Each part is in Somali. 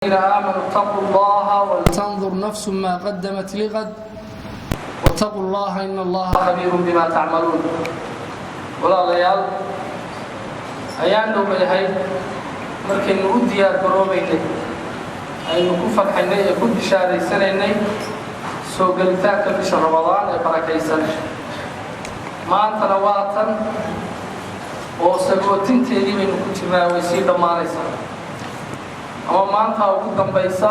الذين آمنوا اتقوا الله ولتنظر نفس ما قدمت لغد واتقوا الله إن الله خبير بما تعملون. ولا ليال أيام دوم الهي مركن وديار قروبيني أي نكون فرحيني يكون بشهر سنيني سوق التاك بشهر رمضان بركة سنة ما أنت نواتا وسقوتين تيجي من كتير ويسير دماريسا ama maanta ugu dambaysa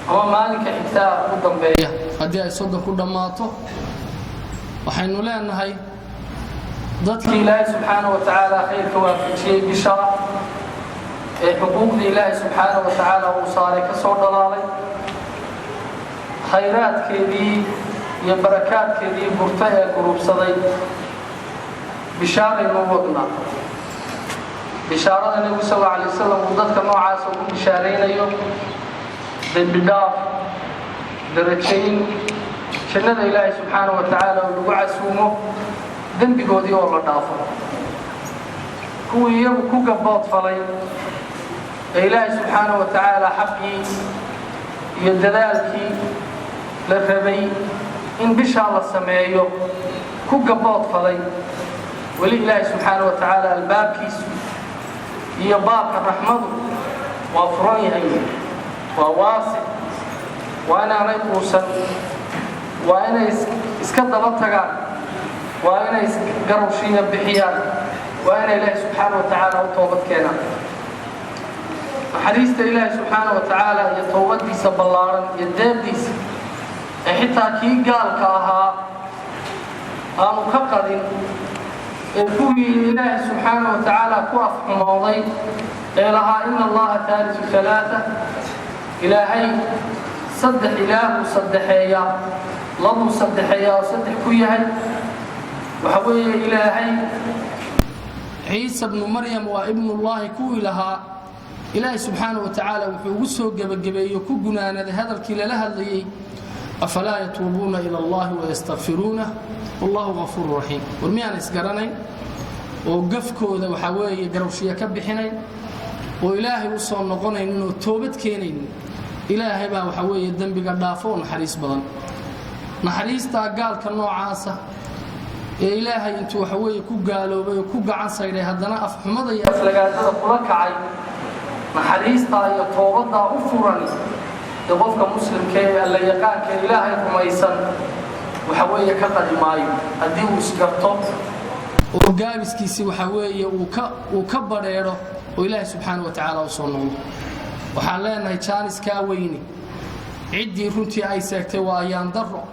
ama maalinka xigtaa ugu dambeeya hadii ay sodon ku dhamaato waxaynu leenahay dadka Ilaahay subhanahu wa ta'ala khayrka waafajiyay bishara ee xuquuqda Ilaahay subhanahu wa ta'ala uu saaray ka soo dhalaalay khayraadkeedii iyo barakaadkeedii burta ee gurubsaday bishara inuu wadna بشارة النبي صلى الله عليه وسلم وضدك نوعاس وكل بشارين أيوه بالبداف درجين شنة إلهي سبحانه وتعالى ولقوا عسومه ذنب قودي والله دافع هو يوم كوكبات فلي إلهي سبحانه وتعالى حقي يدلالك للربي إن بشارة السماء كوكبات فلي ولله سبحانه وتعالى الباب كيسو هي باب الرحمة وفرانها وواسع وأنا ريقوسا وأنا اسكدبتها وأنا قروشين بحيان وأنا إله سبحانه وتعالى وطوبت كينا حديث إله سبحانه وتعالى يطوبت ديس بلارا يداب ديس حتى كي قال كاها مكقد الكوي إله سبحانه وتعالى كوف حماضي إلها إن الله ثالث ثلاثة إلهي صدح إله وصدحيا لضو صدحيا وصدح كويهي وحوي إلهي عيسى بن مريم وابن الله كوي لها إلهي سبحانه وتعالى وحوسه قبل يكوبنا هذا الكلا لها اللي أفلا يتوبون إلى الله ويستغفرونه والله غفور رحيم ورميان اسقرانين وقفكوذا وحاوي قروشية كبحينين وإلهي وصول نقونين إنه توبت كينين إلهي با وحاوي الدنب قدافون نحريس بضن نحريس تاقال كالنوع عاسة إلهي انتو وحاوي كوقالوا وكوقع عاسة إليه هدنا أفحمضي أفلقات هذا قلك عاي نحريس تاقال توبت دا أفوراني يضفك مسلم كي اللي يقان كإلهي رميسان وحوية كقدي مايو هدي وسكرتو وقابسكيسي وحوية وكبريره وإلهي سبحانه وتعالى وصنعه وحالينا يتشانس كاويني عدي رنتي أي ساكتي وأيان ضره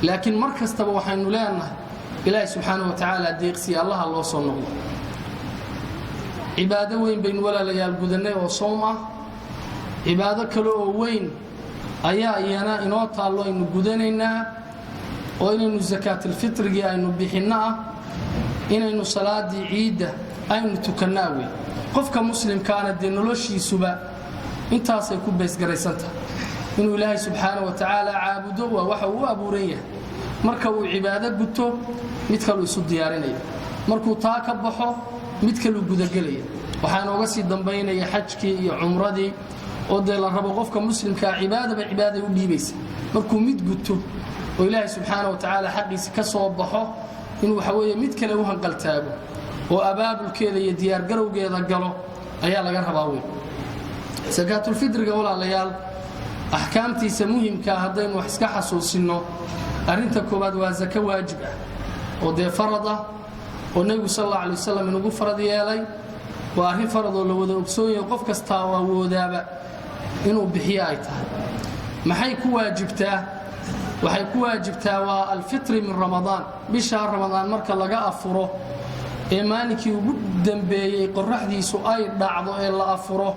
لكن مركز تبا وحينو لنا إلهي سبحانه وتعالى ديقسي الله وصنعه عبادة وين بين ولا ليال قدني وصومه عبادة كلو وين أيا إيانا إنوطا الله إنو قدنينا وإنو زكاة الفطر إنو بحنا إنو صلاة عيدة إنو تكناوي قفك مسلم كانت دينولوشي سبا انتا سيكون بيس قريسانتا إنو إلهي سبحانه وتعالى عابدو ووحو أبو ريه مركو عبادة قدتو متكالو يسود دياريني مركو تاكبحو متكالو قدقلي وحانو قسي دنبين يحجكي عمردي ودي لربو قفك مسلم كعبادة بعبادة وديبيس مركو ميد قدتو وإلهي سبحانه وتعالى حقيس كسوبحه إنه حوية ميد كلوها قلتابه وأباب الكيلة يديار قرو قيدا قلو أيال قرهباوي زكاة الفطر قولا ليال أحكامتي سموهم كهدين وحسك حسوسينو أرنتا كوباد وزكاة واجبة ودي فرضة والنبي صلى الله عليه وسلم إنه فرض يالي وأرهن فرضه لو ذا أبسوي وقف كستاوى وذابا inuu bixiyo ay tahay maxay ku waajibtaa waxay ku waajibtaa waa al-fitr min ramadaan bisha ramadaan marka laga afuro ee maalintii ugu dambeeyay qorraxdiisu ay dhacdo ee la afuro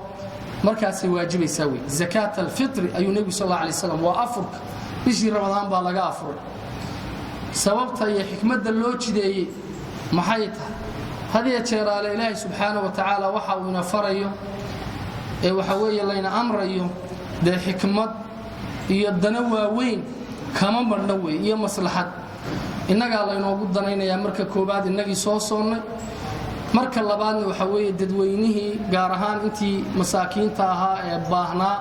markaas ay waajibaysaa way zakat al-fitr ayu nabi sallallahu alayhi wasallam waa afurka bishii ramadaan baa laga afuray sababta iyo xikmadda loo jideeyay maxay tahay hadii jeeraale ilaahay subhanahu wa ta'ala waxa uu ina farayo ee waxa weeye layna amrayo de xikmad iyo dana waaweyn kama marna way iyo maslaxad inaga la inoogu danaynaya marka koobaad inagii soo soonnay marka labaadna waxa weeye dadweynihii gaar ahaan intii masaakiinta ahaa ee baahnaa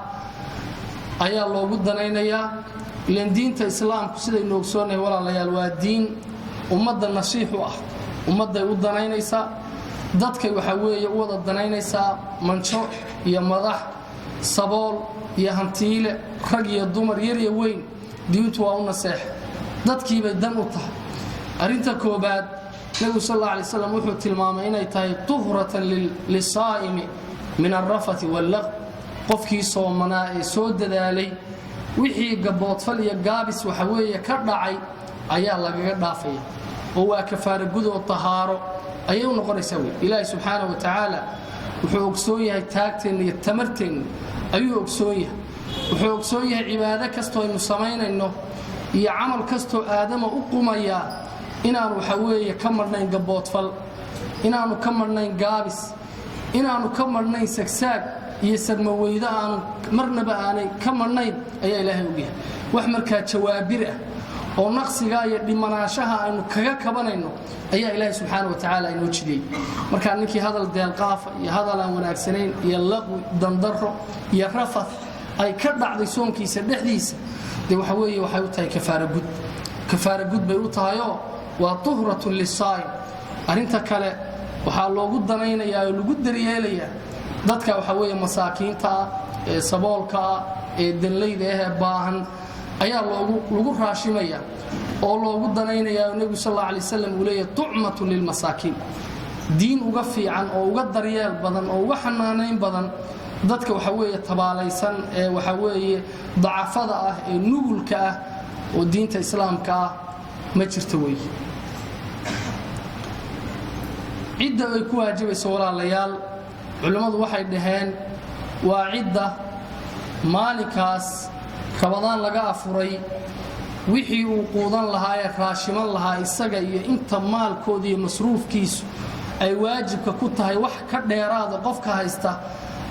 ayaa loogu danaynayaa ilaan diinta islaamku sidaynu ogsoonahay walaalayaal waa diin ummadda nasiix u ah ummadday u danaynaysaa dadkay waxa weeye u wada danaynaysaa manjo iyo madax sabool iyo hantiile rag iyo dumar yar iyo weyn diintu waa u naseex dadkiibay dan u tahay arrinta koobaad nabigu sal alla alay wasallam wuxuu tilmaamay inay tahay tuhratan lisaa'imi min alrafati wallaq qofkii soomanaa ee soo dadaalay wixii gaboodfal iyo gaabis waxa weeye ka dhacay ayaa lagaga dhaafaya oo waa kafaara gud oo tahaaro ayay u noqonaysaa wey ilaahay subxaanahu wa tacaala wuxuu ogsoon yahay taagteenna iyo tamarteenna ayuu ogsoon yahay wuxuu ogsoon yahay cibaado kastoo aynu samaynayno iyo camal kastoo aadama u qumaya inaanu waxa weeye ka marnayn gaboodfal inaanu ka marnayn gaabis inaanu ka marnayn sagsaag iyo sarmaweyda aanu marnaba aanay ka marnayn ayaa ilaahay og yahay wax markaa jawaabir ah oo naqsiga iyo dhimanaanshaha aynu kaga kabanayno ayaa ilaahay subxaanahu wa tacaala inoo jidiyey markaa ninkii hadal deelqaafa iyo hadal aan wanaagsanayn iyo laqwi dandarro iyo rafad ay ka dhacday soonkiisa dhexdiisa dee waxa weeye waxay u tahay kafaara gud bay u tahayoo waa tuhratun lisaa'im arrinta kale waxaa loogu danaynayaa oo lagu daryeelayaa dadka waxa weeye masaakiinta ah ee saboolka ah ee danlayda ah ee baahan ayaa lagu raashimaya oo loogu danaynayaa oo nebigu sal alla alay wasallam uu leeyahay tucmatun lilmasaakiin diin uga fiican oo uga daryeel badan oo uga xanaanayn badan dadka waxa weeye tabaalaysan ee waxa weeye dacafada ah ee nugulka ah oo diinta islaamka ah ma jirto wey cidda ay ku waajibayso walaalayaal culimmadu waxay dhaheen waa cidda maalinkaas rabadaan laga afuray wixii uu quudan lahaa ee raashiman lahaa isaga iyo inta maalkooda iyo masruufkiisu ay waajibka ku tahay wax ka dheeraada qofka haysta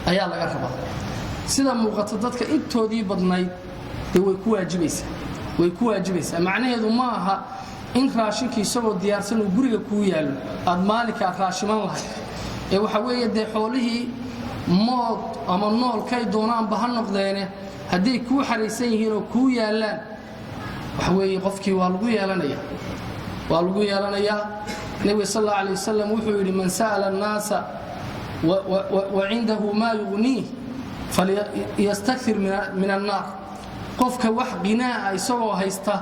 ayaa laga rabaa sida muuqata dadka intoodii badnayd dee way ku waajibaysaa macnaheedu ma aha in raashinkii isagoo diyaarsan uu guriga kuu yaallo aad maalinkaa raashiman lahayd ee waxa weeye dee xoolihii mood ama noolkay doonaanba ha noqdeene hadday kuu xaraysan yihiin oo kuu yaallaan waxa weeye qofkii waa lagu yeelanayaa nebiga sal alla alay wasalam wuxuu yidhi man sa'ala annaasa wa cindahu maa yugniih falyastakir min annaar qofka wax qinaa'a isagoo haysta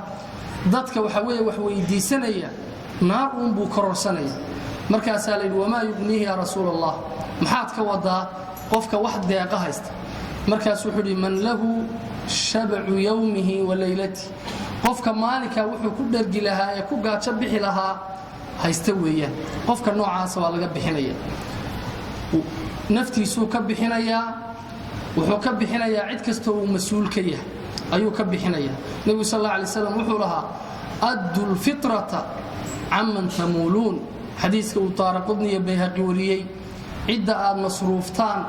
dadka waxa weeye wax weydiisanaya naar uunbuu kororsanaya markaasaa la yidhi wamaa yugniihi yaa rasuul allah maxaad ka wadaa qofka wax deeqa haysta markaas wuxuu yidhi man lahu shabacu yowmihi wa laylatih qofka maalinkaa wuxuu ku dhergi lahaa ee ku gaajo bixi lahaa haysta weeyaan qofka noocaasa waa laga bixinaya naftiisuu ka bixinayaa wuxuu ka bixinayaa cid kastoo uu mas-uul ka yahay ayuu ka bixinayaa nebigu sal alla alay wasalam wuxuu lahaa addu lfitrata caman tamuuluun xadiiska uu daaraqudni iyo bayhaqi wariyey cidda aad masruuftaan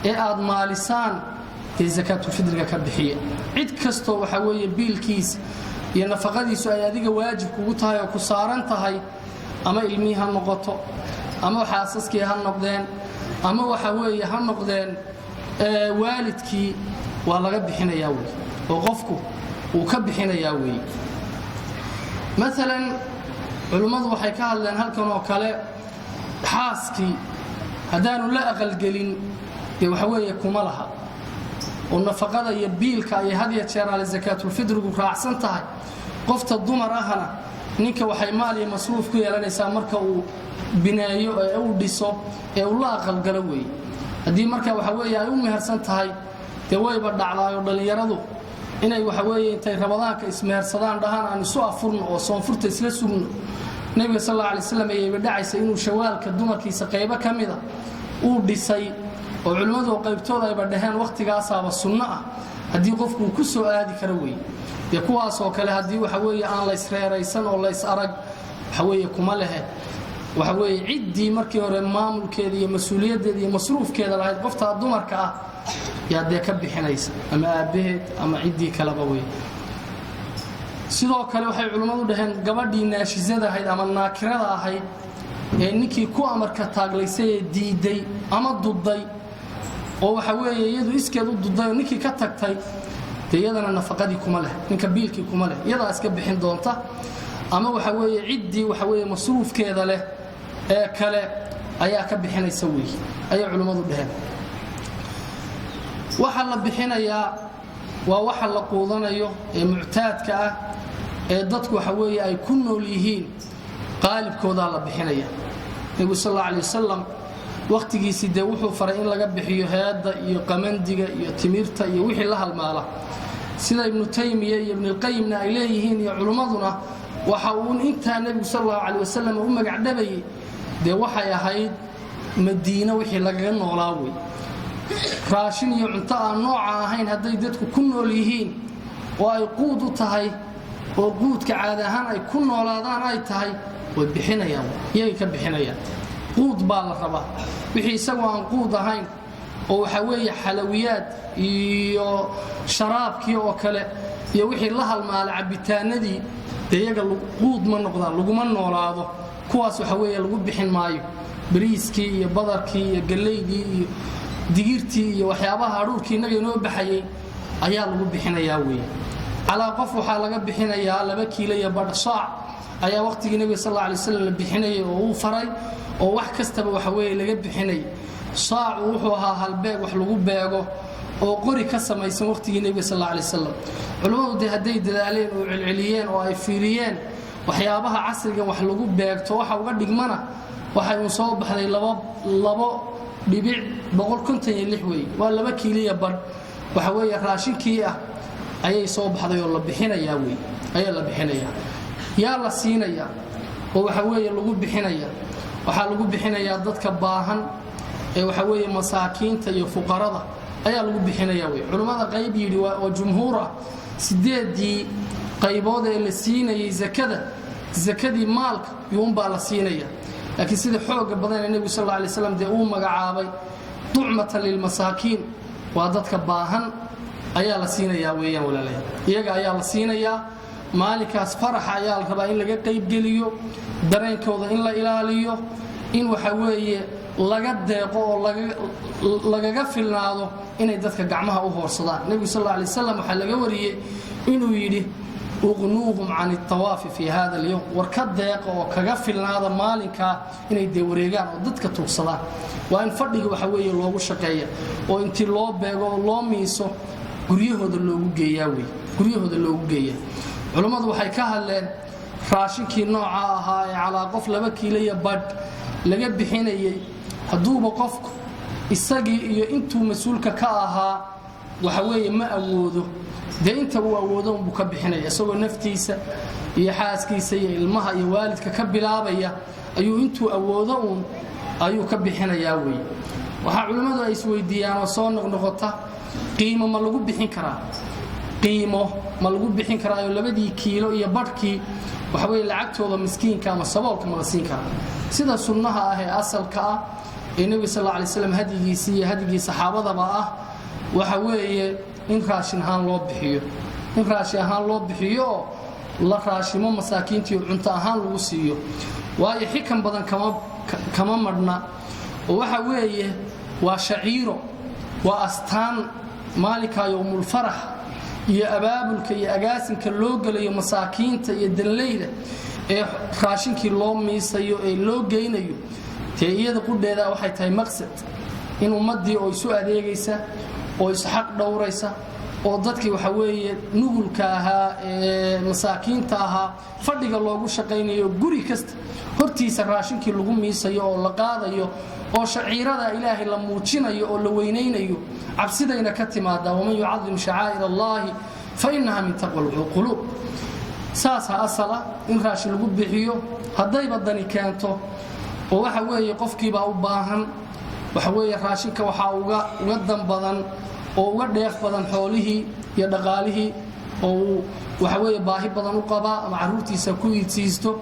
ee aad maalisaan dee sakaatulfidriga ka bixiya cid kastoo waxa weeye biilkiisa iyo nafaqadiisu ay adiga waajib kugu tahay oo ku saaran tahay ama ilmihii ha noqoto ama xaasaskii ha noqdeen ama waxa weeye ha noqdeen waalidkii waa laga bixinayaa wey oo qofku uu ka bixinayaa wey maalan culimmadu waxay ka hadleen halkan oo kale xaaskii haddaanu la aqalgelin dee waxa weeye kuma laha oo nafaqada iyo biilka ayay had ya jeer ale sakaatulfidrigu raacsan tahay qofta dumar ahna ninka waxay maal iyo masruuf ku yeelanaysaa marka uu bineeyo ee uu dhiso ee uu la aqalgalo weeye haddii marka waxa weeye ay u mehersan tahay dee wayba dhacdaayo dhallinyaradu inay waxa weeye intay rabadaanka ismehersadaan dhahaan aan isu afurno oo soonfurta isla sugno nebiga sal alla alay wasalam ayayba dhacaysa inuu shawaalka dumarkiisa qaybo ka mida uu dhisay oo culimmadu qaybtooda ayba dhaheen wakhtigaasaaba sunno ah haddii qofku uu ku soo aadi karo weeye dee kuwaasoo kale haddii waxa weeye aan laysreeraysan oo lays arag waxa weeye kuma lehe waxa weeye ciddii markii hore maamulkeeda iyo mas-uuliyaddeeda iyo masruufkeeda lahayd qoftaa dumarka ah yaa dee ka bixinaysa ama aabbaheed ama ciddii kaleba wey sidoo kale waxay culimmadu dhaheen gabadhii naashizada ahayd ama naakirada ahayd ninkii ku amarka taaglaysay diiday ama duday oo waxa weeye iyadu iskeed u duday ninkii ka tagtay iyadana nafaqadii kuma leh ninka biilkii kuma leh iyada iska bixin doonta ama waxa weeye ciidii waxa weeye masruufkeeda leh ee kale ayaa ka bixinaysa weey ay culimadu dhaheen waxa la bixinayaa waa waxa la quudanayo ee muctaadka ah ee dadku waxa weeye ay ku nool yihiin qaalibkooda la bixinaya nabi sallallahu alayhi wasallam waqtigiisii de wuxuu faray in laga bixiyo hay'adda iyo qamandiga iyo timirta iyo wixii la halmaala sida ibn taymiya iyo ibn al-qayyim ay leeyihiin iyo culimaduna waxa uu inta nabi sallallahu alayhi wasallam u magac dhabay de waxay ahayd madiina wixii laga noolaaway raashin iyo cunto aan nooca ahayn haday dadku ku nool yihiin oo ay quud u tahay oo quudka caadi ahaan ay ku noolaadaan ay tahay way bixinayaan iyay ka bixinayaan quud baa la rabaa wixii isagu aan quud ahayn oo waxa weeye xalawiyaad iyo sharaabkii oo kale iyo wixii la halmaala cabitaanadii iyaga quud ma noqdaan laguma noolaado kuwaas waxa weeye lagu bixin maayo bariiskii iyo badarkii iyo galeydii iyo digirtii iyo waxyaabaha aruurkii naga inoo baxayay ayaa lagu bixinayaa weeye ala qof waxa laga bixinayaa 2 kiilo iyo badh saac ayaa waqtigii nabi sallallahu alayhi wasallam la bixinayay oo uu faray oo wax kastaba waxa weeye laga bixinay saac wuxuu ahaa halbeeg wax lagu beego oo qori ka samaysan waqtigii nabi sallallahu alayhi wasallam culimadu haday dadaaleen oo cilciliyeen oo ay fiiriyeen waxyaabaha casriga wax lagu beegto waxa uga dhigmana waxa uu soo baxday 2.156 way waa 2 kiilo badh waxa weeye raashinkii ah ayay soo baxday oo la bixinayaa way ayaa la bixinayaa yaa la siinaya oo waxa weeye lagu bixinayaa waxa lagu bixinayaa dadka baahan ee waxa weeye masaakiinta iyo fuqarada ayaa lagu bixinayaa way culimada qayb yiri waa jumhuura 8 qaybood ee la siinayay zakadii maalka yuumba la siinaya laakiin sida xoog badan ee nabi sallallahu alayhi wasallam uu magacaabay du'matan lil masaakiin waa dadka baahan ayaa la siinayaa weeyaan walaalahay iyaga ayaa la siinayaa maalinkaas faraxa ayaa la rabaa in laga qayb geliyo dareenkooda in la ilaaliyo in waxa weeye laga deeqo oo lagaga filnaado inay dadka gacmaha u hoorsadaan nabi sallallahu alayhi wasallam waxa laga wariyay inuu yiri uqnuuhum aan الطواف في هذا اليوم warkadeeq oo kaga filnaada maalinka inay de wareegaan oo dadka tuugsadaan waa in fadhiga waxa weeye loogu shaqeeyo oo intii loo beego oo loo miiso guryahooda loogu geeyaa culimadu waxay ka hadleen raashinkii nooca ahaa ee cala qof 2 kiilo iyo badh laga bixinayay haduuba qofku isagii iyo intuu mas'uulka ka ahaa waxa weeye ma awoodo de inta uu awoodo uu ka bixinaya isagoo naftiisa iyo xaaskiisa iyo ilmaha iyo waalidka ka bilaabaya ayuu intuu awoodo ayuu ka bixinayaa weey waxa culimadu ay isweydiiyaan oo soo noqnoqota qiimo ma lagu bixin karaa 2 kiilo iyo badhkii waxa weeye lacagtooda miskiinka ama saboolka ma la siin karaa sida sunnaha ah ee asalka ah ee nabi sallallahu alayhi wasallam hadigiisa iyo hadigii saxaabadaba ah waxa weeye in raashin ahaan loo bixiyo la raashimo masaakiinta iyo cunto ahaan lagu siiyo waayo xikan badan kama madna oo waxa weeye waa shaciiro waa astaan maalinka yawmul farah iyo abaabulka iyo agaasinka loo galayo masaakiinta iyo danleyda ee raashinkii loo miisayo ee loo geynayo iyada qudheeda waxay tahay maqsad in ummadii oo isu adeegaysa oo isxaq dhowraysa oo dadkii waxa weeye nugulka ahaa ee masaakiinta ahaa fadhiga loogu shaqeynayo guri kasta hortiisa raashinkii lagu miisayo oo la qaadayo oo shaciirada ilaahay la muujinayo oo la weyneynayo cabsidayna ka timaada waman yu'azzim sha'air Allah fa innaha min taqwal qulub saasa asala in raashin lagu bixiyo haday badani keento oo waxa weeye qofkiiba u baahan waxa weeye raashinka waxa uga dan badan oo uga dheef badan xoolihii iyo dhaqaalihii oo waxa weeye baahi badan u qaba ama caruurtiisa ku iidsiisto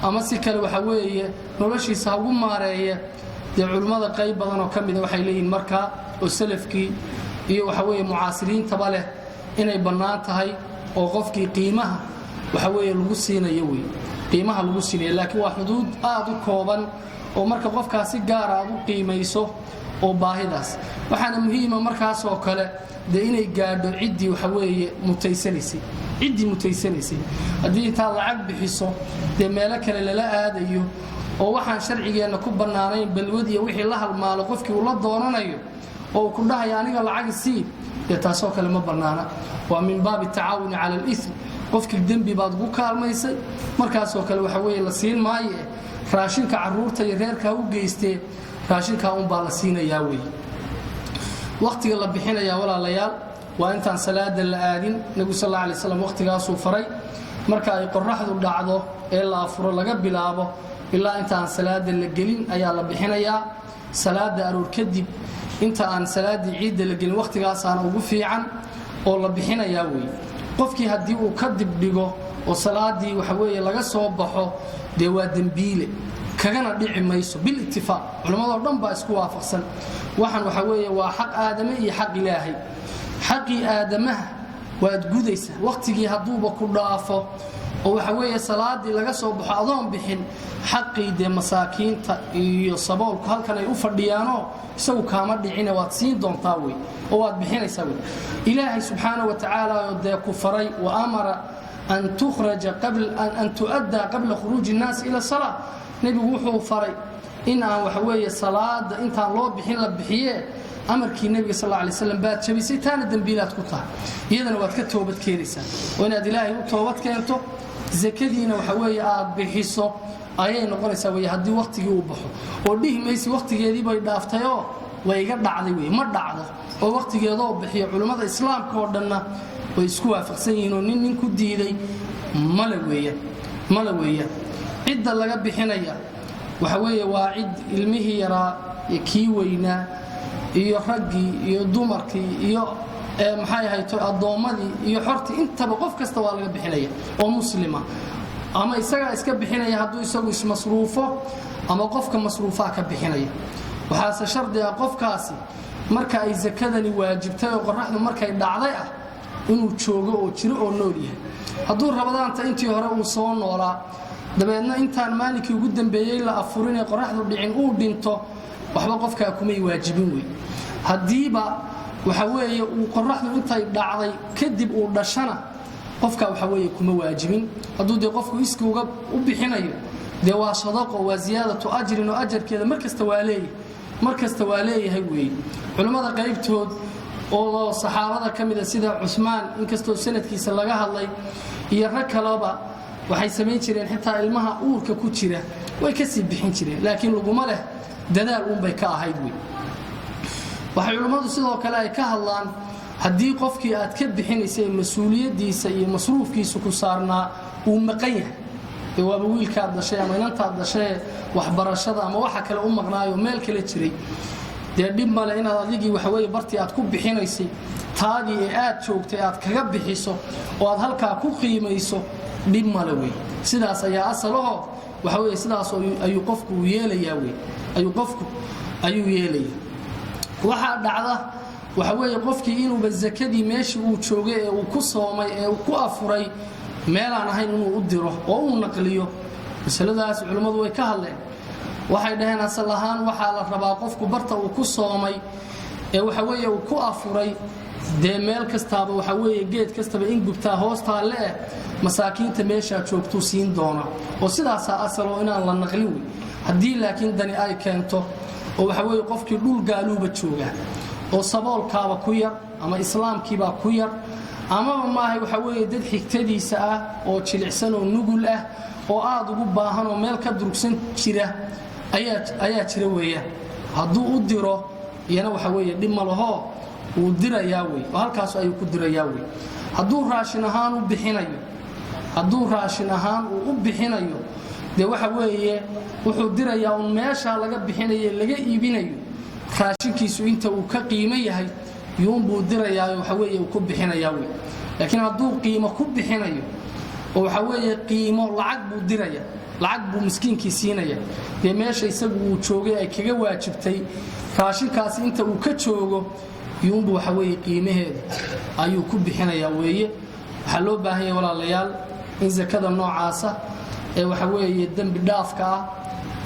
ama si kale waxa weeye noloshiisa ugu maareeya culimada qayb badan oo kamid ah waxay leeyihiin marka oo salafkii iyo waxa weeye mucaasiriinta bale inay banaan tahay oo qofkii qiimaha waxa weeye lagu siinayo way qiimaha lagu siinayo laakiin waa xuduud aad u kooban oo marka qofkaasi gaar ah u qiimayso oo baahidaas waxaana muhiim ah markaas oo kale inay gaadho cidii waxa weeye mutaysanaysay haddii inta lacag bixiso meel kale lala aadayo oo waxaan sharcigeena ku banaanayn balwad iyo wixii la halmaalo qofkii uu la doonanayo oo ku dhahay aniga lacag sii taasoo kale ma banaana waa min baab tacaawun cala al-ithm qofkii dambi baad ugu kaalmaysay markaas oo kale waxa weeye la siin maayo raashinka caruurta iyo reerka u geystay raashinka baa la siinayaa weey waqtiga la bixinaya walaalayaal waa intaan salaada la aadin nabi sallallahu alayhi wasallam waqtigaas uu faray marka ay qorraxdu dhacdo ee la afuro laga bilaabo ilaa intaan salaada la gelin ayaa la bixinayaa salaada aroor kadib inta aan salaadii ciid la gelin waqtigaas aan ugu fiican oo la bixinayaa weey qofkii hadii uu ka dib dhigo oo salaadii waxa weeye laga soo baxo waa dambiile kagana dhici mayso bil ittifaaq culimada dhan baa isku waafaqsan waxan waxa weeye waa xaq aadama iyo xaq ilaahay xaqi aadamaha waad gudaysa waqtigii haduuba ku dhaafo oo waxa weeye salaadii laga soo baxo adoon bixin xaqii masaakiinta iyo saboolku halkan ay u fadhiyaano isagu kaama dhicina waad siin doontaa way oo waad bixinaysaa way ilaahay subhanahu wa ta'ala ku faray wa amara an tukhraja qabla an tuadda qabla khuruj an-nas ila salat nabigu wuxuu faray in aan waxa weeye salaada intaan loo bixin la bixiye amarkii nabiga sallallahu alayhi wasallam baad jabisay taana dambiilaad ku tahay iyadana waad ka toobad keenaysaa oo inaad ilaahay u toobad keento zakadiina waxa weeye aad bixiso ayay noqonaysaa way hadii waqtigii uu baxo oo dhihimaysi waqtigeedii bay dhaaftay oo way iga dhacday way ma dhacdo oo waqtigeedoo bixiyo culimada islaamka oo dhanna way isku waafaqsan yihiin oo nin ku diiday mala weeya cidda laga bixinaya waxa weeye waa cid ilmihii yaraa kii weynaa iyo raggii iyo dumarkii iyo maxay hayto adoomadii iyo xorti intaba qof kasta waa laga bixinaya oo muslima ama isaga iska bixinaya haduu isagu ismasruufo ama qofka masruufa ka bixinaya waxa shardi ah qofkaasi marka ay zakadani waajibtay oo qorraxdu markay dhacday ah inuu joogo oo jiro oo nool yahay haduu rabadaanta intii hore uu soo noolaa dabeedna intaan maalinkii ugu dambeeyay la afurin ee qorraxdu dhicin uu dhinto waxba qofka kuma waajibin way hadiiba waxa weeye uu qorraxdu intay dhacday kadib uu dhashana qofka waxa weeye kuma waajibin haduu qofku iskiga u bixinayo waa sadaqo waa ziyadatu ajrin oo ajarkeeda markasta waa leeyahay way culimada qaybtood oo saxaabada kamida sida Uthman inkastoo sanadkiisa laga hadlay iyo rag kaleba waxay sameyn jireen xitaa ilmaha uurka ku jira way ka sii bixin jireen laakiin laguma leh dadaal bay ka ahayd way waxay culimadu sidoo kale ay ka hadlaan hadii qofkii aad ka bixinaysay mas'uuliyadiisa iyo masruufkiisa ku saarnaa uu maqan yahay waa wiilka dhashay ama inanta dhashay waxbarashada ama waxa kale u maqnaayo meel kale jiray dib male inaad adigi waxa weeye bartii aad ku bixinaysay taagi ee aad joogtay aad kaga bixiso oo aad halka ku qiimayso dib male way sidaas ayaa asalaho waxa weeye sidaas ayuu qofku yeelayaa way ayuu yeelayaa waxa dhacda waxa weeye qofkii inuu zakadii meeshii uu joogay ee uu ku soomay ee uu ku afuray meel aan ahayn inuu u diro oo uu naqliyo masaladaas culimadu way ka hadleen waxay dhaheen asal ahaan waxa la rabaa qofku barta uu ku soomay ee waxa weeye uu ku afuray meel kastaaba waxa weeye geed kastaba in gubtaa hoosta leh masaakiinta meesha joogto siin doona oo sidaas asal oo inaan la naqlin hadii laakiin dani ay keento oo waxa weeye qofkii dhul gaaluuba jooga oo saboolkaaba ku yar ama islaamkiiba ku yar ama maahay waxa weeye dad xigtadiisa ah oo jilicsan oo nugul ah oo aad ugu baahan oo meel ka durugsan jira ayaa jira weeyaan haduu u diro yana waxa weeye dhib ma laho uu dirayaa way halkaas ayuu ku dirayaa way haduu raashin ahaan u bixinayo waxa weeye wuxuu dirayaa un meesha laga bixinayo laga iibinayo raashinkiisu inta uu ka qiimo yahay buu dirayaa waxa weeye uu ku bixinayaa way laakiin haduu qiimo ku bixinayo oo waxa weeye qiimo lacag buu dirayaa lacag buu miskiinkii siinaya meesha isagu uu joogay ay kaga waajibtay raashinkaas inta uu ka joogo buu waxa weeye qiimaheeda ayuu ku bixinayaa weeye waxa loo baahan yahay walaalayaal in zakada noocaasa waxa weeye dambi dhaafka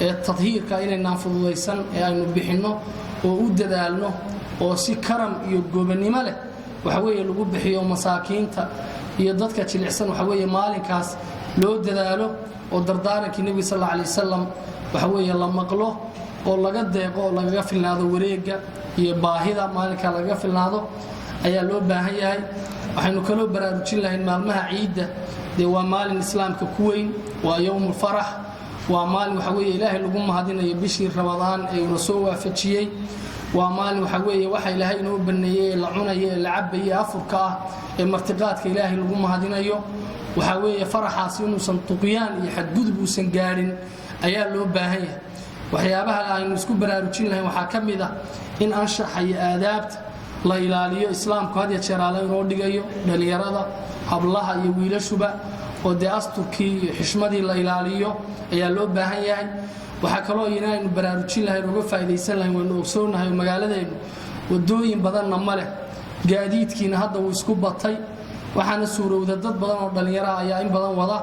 ee tadhiirka inaan fududeysan ee aynu bixino oo u dadaalno oo si karam iyo gobanimo leh waxa weeye lagu bixiyo masaakiinta iyo dadka jilicsan waxa weeye maalinkaas loo dadaalo oo dardaarankii nabiga sallallahu alayhi wasallam waxa weeye la maqlo oo laga deeqo oo laga filnaado wareega iyo baahida maalinka laga filnaado ayaa loo baahan yahay waxaynu kala baraarujin lahayn maalmaha ciida waa maalin islaamka ku weyn waa yawmul farah waa maalin waxa weeye ilaahay lagu mahadinayo bishii ramadaan ee uu soo waafajiyay waa maalin waxa weeye waxa ilaahay inoo baneeyay la cunayo la cabayo afurka ee martiqaadka ilaahay lagu mahadinayo waxa weeye faraxaas inuusan tuqyaan iyo xadgudub uusan gaarin ayaa loo baahan yahay waxyaabaha aynu isku baraarujin lahayn waxa kamid ah in anshaxa iyo aadaabta la ilaaliyo islaamku had iyo jeer inoo dhigayo dhalinyarada hablaha iyo wiilashuba oo asturkii iyo xishmadii la ilaaliyo ayaa loo baahan yahay waxa kaloo inaynu baraarujin lahayn uga faa'iideysan lahayn waynu ogsoonahay magaaladeenu wadooyin badanna ma leh gaadiidkiina hadda uu isku batay waxaana suurowda dad badan oo dhalinyaro ayaa in badan wada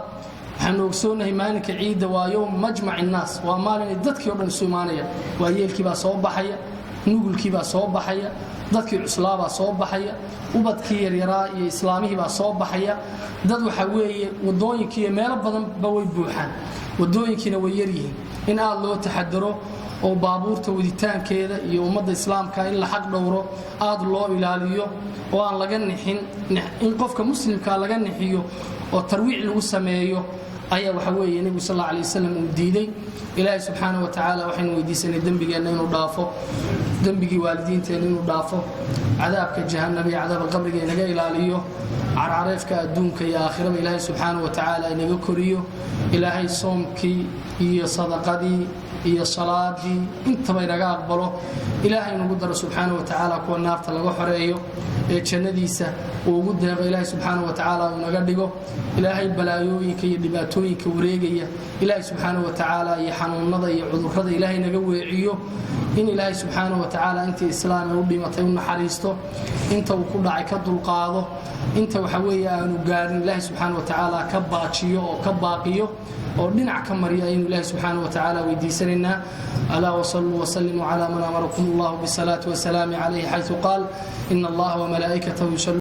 waxaanu ogsoonahay maalinka ciida waa yowm majmaci nnaas waa maalin dadkii oo dhan isu imaanaya waa yeelkii baa soo baxaya nugulkii baa soo baxaya dadkii cuslaa baa soo baxaya ubadkii yaryaraa iyo islaamihii baa soo baxaya dad waxa weeye wadooyinkii meelo badan ba way buuxaan wadooyinkiina way yaryihiin in aad loo taxadaro oo baabuurta waditaankeeda iyo ummadda islaamka in la xaq dhowro aad loo ilaaliyo oo aan laga nixin in qofka muslimka laga nixiyo oo tarwiic lagu sameeyo ayaa waxa weeye nabiga sallallahu alayhi wasallam uu diiday ilaahay subhanahu wa ta'ala waxaynu weydiisanay dambigeena inuu dhaafo dambigii waalidiinteena inuu dhaafo cadaabka jahannam iyo cadaab qabriga inaga ilaaliyo carareefka adduunka iyo aakhirada ilaahay subhanahu wa ta'ala inaga koriyo ilaahay soomkii iyo sadaqadii iyo salaadii intaba inaga aqbalo ilaahay nagu daro subhanahu wa ta'ala kuwa naarta laga xoreeyo ee jannadiisa uu ugu deeqo ilaahay subhanahu wa ta'ala uu naga dhigo ilaahay balaayooyinka iyo dhibaatooyinka wareegaya ilaahay subhanahu wa ta'ala iyo xanuunada iyo cudurrada ilaahay naga weeciyo in ilaahay subhanahu wa ta'ala intii islaam uu dhimatay uu naxariisto inta uu ku dhacay ka dulqaado inta waxa weeye aanu gaarin ilaahay subhanahu wa ta'ala ka baajiyo oo ka baaqiyo oo dhinac ka mariya in ilaahay subhanahu wa ta'ala weydiisanayna ala wa sallu wa sallimu ala man amarakum Allah bis salati wa salam alayhi haythu qala inna Allah wa malaa'ikatahu